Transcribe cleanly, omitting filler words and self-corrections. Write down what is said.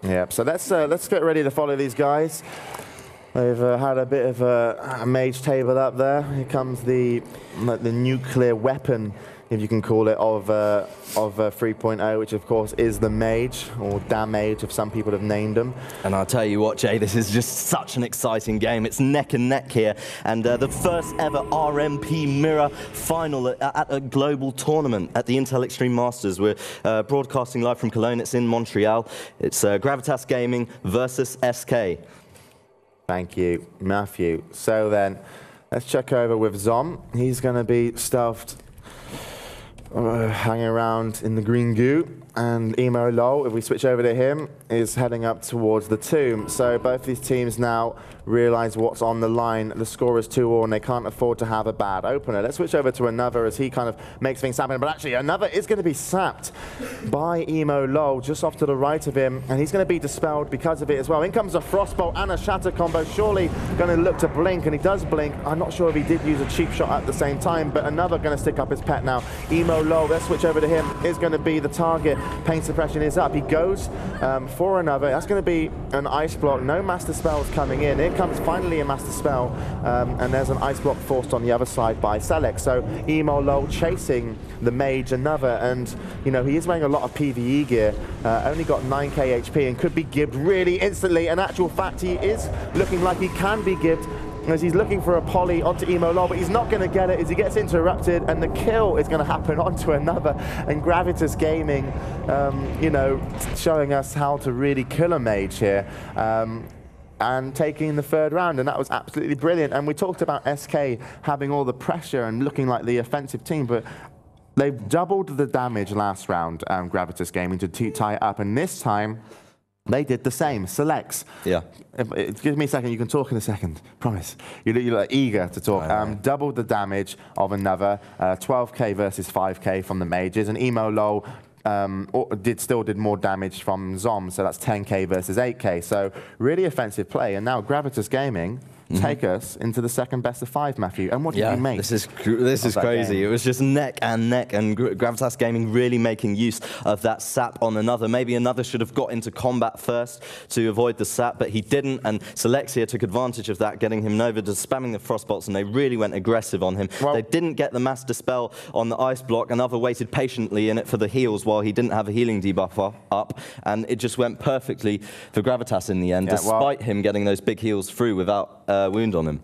Yeah, so let's get ready to follow these guys. They've had a bit of a mage table up there. Here comes the nuclear weapon, if you can call it, of 3.0, which of course is the mage, or damage, if some people have named them. And I'll tell you what, Jay, this is just such an exciting game. It's neck and neck here, and the first ever RMP Mirror final at a global tournament at the Intel Extreme Masters. We're broadcasting live from Cologne. It's in Montreal. It's Gravitas Gaming versus SK. Thank you, Matthew. So then, let's check over with Zom. He's going to be stealthed, hanging around in the green goo. And Emo Lol, if we switch over to him, is heading up towards the tomb. So both these teams now realize what's on the line. The score is 2-2, and they can't afford to have a bad opener. Let's switch over to Another as he kind of makes things happen. But actually, Another is going to be sapped by Emo Lol just off to the right of him, and he's going to be dispelled because of it as well. In comes a Frostbolt and a Shatter combo. Surely going to look to blink, and he does blink. I'm not sure if he did use a cheap shot at the same time, but Another going to stick up his pet now. Emo Lol, let's switch over to him, is going to be the target. Pain suppression is up. He goes for Another. That's going to be an ice block. No master spells coming in. Here comes finally a master spell, and there's an ice block forced on the other side by Select. So Emo Lol chasing the mage Another, and you know, he is wearing a lot of PvE gear. Only got 9k HP and could be gibbed really instantly. In actual fact, he is looking like he can be gibbed, as he's looking for a poly onto Emo Lol, but he's not going to get it as he gets interrupted, and the kill is going to happen onto Another. And Gravitas Gaming, you know, showing us how to really kill a mage here, and taking the third round, and that was absolutely brilliant. And we talked about SK having all the pressure and looking like the offensive team, but they've doubled the damage last round, Gravitas Gaming, to tie it up, and this time, they did the same. Selects. Yeah. Give me a second. You can talk in a second. Promise. You're eager to talk. Doubled the damage of Another. 12k versus 5k from the mages. And Emo Lol still did more damage from Zom. So that's 10k versus 8k. So really offensive play. And now Gravitas Gaming take us into the second best of 5, Matthew. And what did you make? This is crazy. Game? It was just neck and neck, and Gravitas Gaming really making use of that sap on Another. Maybe Another should have got into combat first to avoid the sap, but he didn't, and Selexia took advantage of that, getting him Nova to spamming the Frostbolts, and they really went aggressive on him. Well, they didn't get the Master Spell on the Ice Block. Another waited patiently in it for the heals while he didn't have a healing debuff up, and it just went perfectly for Gravitas in the end, despite him getting those big heals through without wound on him.